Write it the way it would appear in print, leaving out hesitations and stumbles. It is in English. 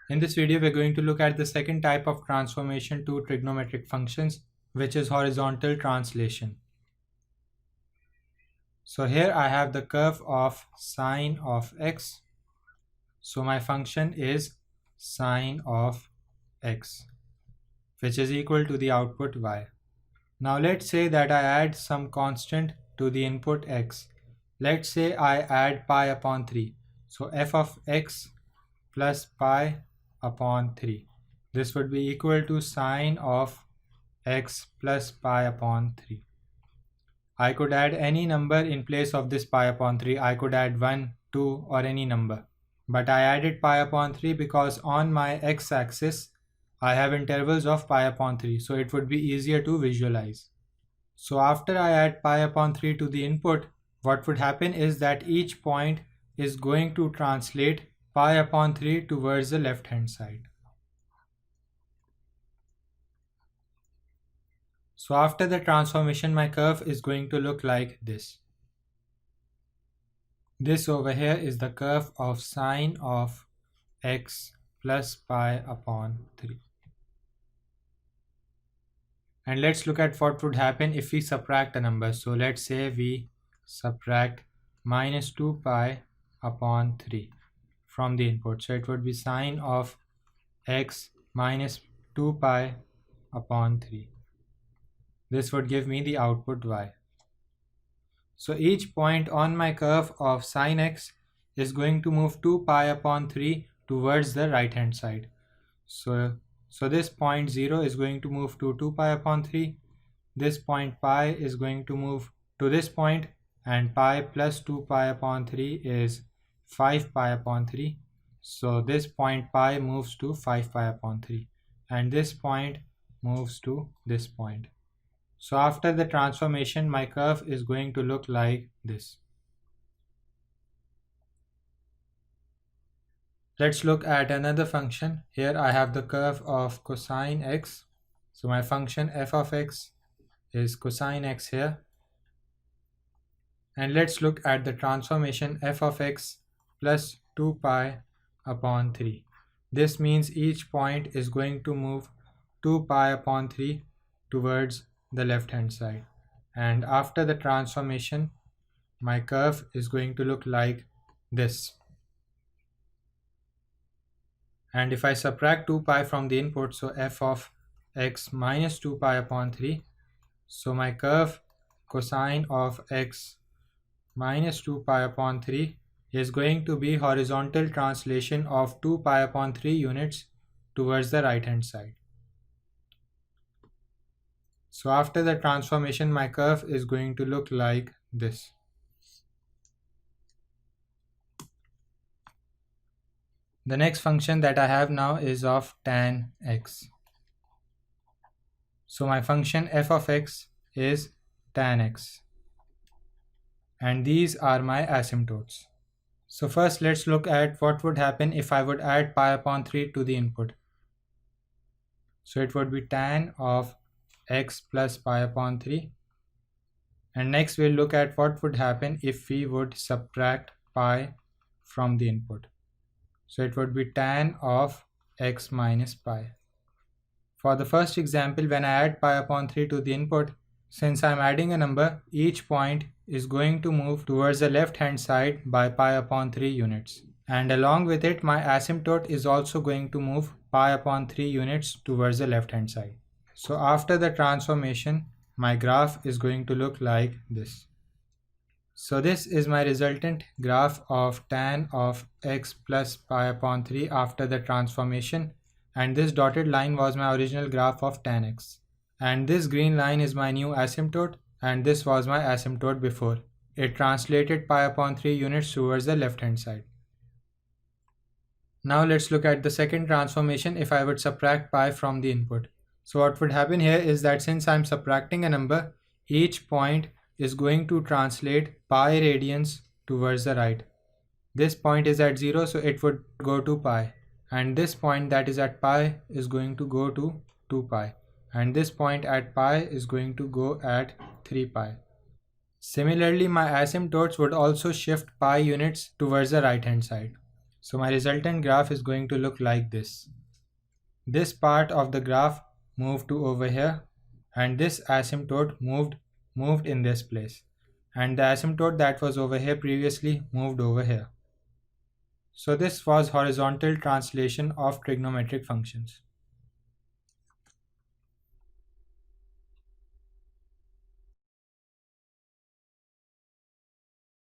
In this video, we're going to look at the second type of transformation to trigonometric functions, which is horizontal translation. So here I have the curve of sine of x. So my function is sine of x, which is equal to the output y. Now let's say that I add some constant to the input x. Let's say I add pi upon 3. So f of x plus pi upon 3. This would be equal to sine of x plus pi upon 3. I could add any number in place of this pi upon 3. I could add 1, 2 or any number. But I added pi upon 3 because on my x-axis I have intervals of pi upon 3, so it would be easier to visualize. So after I add pi upon 3 to the input, what would happen is that each point is going to translate pi upon 3 towards the left hand side. So after the transformation, my curve is going to look like this. This over here is the curve of sine of x plus pi upon 3. And let's look at what would happen if we subtract a number. So let's say we subtract minus 2 pi upon 3 from the input. So it would be sine of x minus 2 pi upon 3. This would give me the output y. So each point on my curve of sine x is going to move 2 pi upon 3 towards the right hand side. So this point 0 is going to move to 2 pi upon 3. This point pi is going to move to this point, and pi plus 2 pi upon 3 is 5 pi upon 3. So this point pi moves to 5 pi upon 3, and this point moves to this point. So after the transformation, my curve is going to look like this. Let's look at another function. Here I have the curve of cosine x. So my function f of x is cosine x here. And let's look at the transformation f of x plus 2 pi upon 3. This means each point is going to move 2 pi upon 3 towards the left hand side. And after the transformation, my curve is going to look like this. And if I subtract 2 pi from the input, so f of x minus 2 pi upon 3, so my curve cosine of x minus 2 pi upon 3 is going to be horizontal translation of 2 pi upon 3 units towards the right hand side. So after the transformation, my curve is going to look like this. The next function that I have now is of tan x. So my function f of x is tan x. And these are my asymptotes. So first let's look at what would happen if I would add pi upon 3 to the input. So it would be tan of x plus pi upon 3. And next we'll look at what would happen if we would subtract pi from the input. So it would be tan of x minus pi. For the first example, when I add pi upon 3 to the input, since I'm adding a number, each point is going to move towards the left hand side by pi upon 3 units. And along with it, my asymptote is also going to move pi upon 3 units towards the left hand side. So after the transformation, my graph is going to look like this. So this is my resultant graph of tan of x plus pi upon 3 after the transformation, and this dotted line was my original graph of tan x. And this green line is my new asymptote, and this was my asymptote before. It translated pi upon 3 units towards the left hand side. Now let's look at the second transformation if I would subtract pi from the input. So what would happen here is that since I'm subtracting a number, each point is going to translate pi radians towards the right. This point is at 0, so it would go to pi. And this point that is at pi is going to go to 2 pi. And this point at pi is going to go at 3 pi. Similarly, my asymptotes would also shift pi units towards the right hand side. So my resultant graph is going to look like this. This part of the graph moved to over here, and this asymptote moved in this place, and the asymptote that was over here previously moved over here. So this was horizontal translation of trigonometric functions.